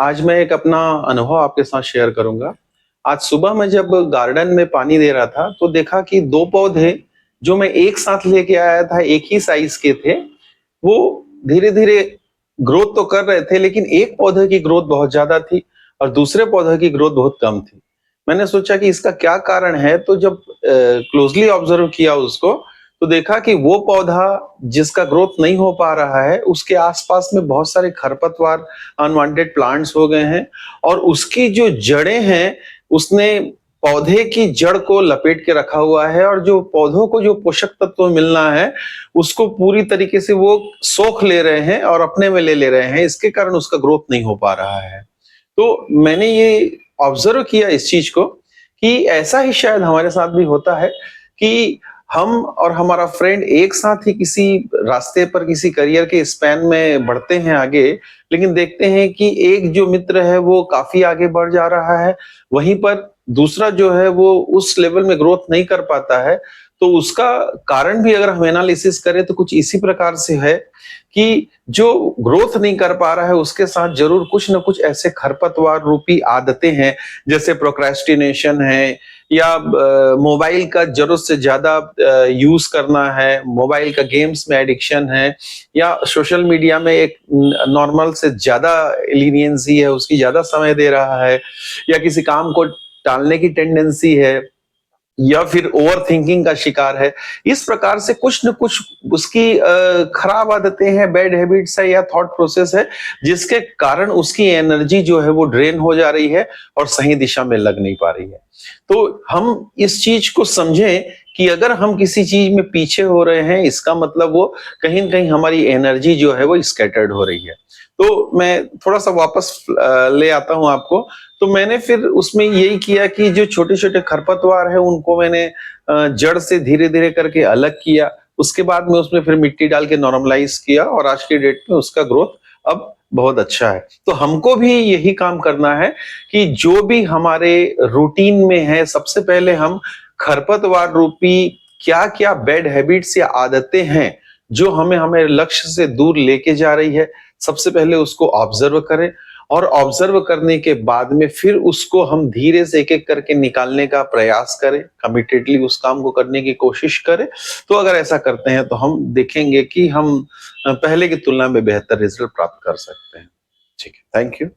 आज मैं एक अपना अनुभव आपके साथ शेयर करूँगा। आज सुबह मैं जब गार्डन में पानी दे रहा था, तो देखा कि 2 पौधे जो मैं एक साथ लेके आया था, एक ही साइज़ के थे, वो धीरे-धीरे ग्रोथ तो कर रहे थे, लेकिन एक पौधे की ग्रोथ बहुत ज़्यादा थी और दूसरे पौधे की ग्रोथ बहुत कम थी। मैंने सोचा कि इसका क्या कारण है, तो जब क्लोज़ली ऑब्ज़र्व किया उसको, तो देखा कि वो पौधा जिसका ग्रोथ नहीं हो पा रहा है, उसके आस-पास में बहुत सारे खरपतवार, अनवांटेड प्लांट्स हो गए हैं और उसकी जो जड़ें हैं, उसने पौधे की जड़ को लपेट के रखा हुआ है और जो पौधों को जो पोषक तत्व मिलना है, उसको पूरी तरीके से वो सोख ले रहे हैं और अपने में ले रहे हैं। इसके कारण उसका ग्रोथ नहीं हो पा रहा है। तो मैंने ये ऑब्जर्व किया इस चीज को कि ऐसा ही शायद हमारे साथ भी होता है कि हम और हमारा फ्रेंड एक साथ ही किसी रास्ते पर किसी करियर के स्पैन में बढ़ते हैं आगे, लेकिन देखते हैं कि एक जो मित्र है वो काफी आगे बढ़ जा रहा है, वहीं पर दूसरा जो है वो उस लेवल में ग्रोथ नहीं कर पाता है। तो उसका कारण भी अगर हम एनालिसिस करें तो कुछ इसी प्रकार से है कि जो ग्रोथ नहीं कर पा रहा है उसके साथ जरूर कुछ ना कुछ ऐसे खरपतवार रूपी आदतें हैं, जैसे प्रोक्रेस्टिनेशन है या मोबाइल का जरूरत से ज्यादा यूज करना है, मोबाइल का गेम्स में एडिक्शन है या सोशल मीडिया में एक नॉर्मल से ज्यादा लीनियंसी है, उसकी ज्यादा समय दे रहा है या किसी काम को टालने की टेंडेंसी है या फिर ओवर थिंकिंग का शिकार है। इस प्रकार से कुछ न कुछ उसकी खराब आदतें हैं, बैड हैबिट्स है या थॉट प्रोसेस है, जिसके कारण उसकी एनर्जी जो है वो ड्रेन हो जा रही है और सही दिशा में लग नहीं पा रही है। तो हम इस चीज को समझें कि अगर हम किसी चीज में पीछे हो रहे हैं, इसका मतलब वो कहीं न कहीं हमारी एनर्जी जो है वो स्कैटर्ड हो रही है। तो मैं थोड़ा-सा वापस ले आता हूँ आपको। तो मैंने फिर उसमें यही किया कि जो छोटे-छोटे खरपतवार हैं उनको मैंने जड़ से धीरे-धीरे करके अलग किया। उसके बाद में उसमें फिर मिट्टी डाल के नॉर्मलाइज़ किया और आज की डेट में उसका ग्रोथ अब बहुत अच्छा है। तो हमको भी यही काम करना है कि जो भी हमारे रूटीन में है, सबसे पहले हम खरपतवार रूपी क्या-क्या बैड हैबिट्स या आदतें हैं, जो हमें हमें लक्ष्य से दूर लेके जा रही है, सबसे पहले उसको ऑब्जर्व करें और ऑब्जर्व करने के बाद में फिर उसको हम धीरे से एक-एक करके निकालने का प्रयास करें, कमिटेडली उस काम को करने की कोशिश करें। तो अगर ऐसा करते हैं तो हम देखेंगे कि हम पहले की तुलना में बेहतर रिजल्ट प्राप्त कर सकते हैं। ठीक है, थैंक यू।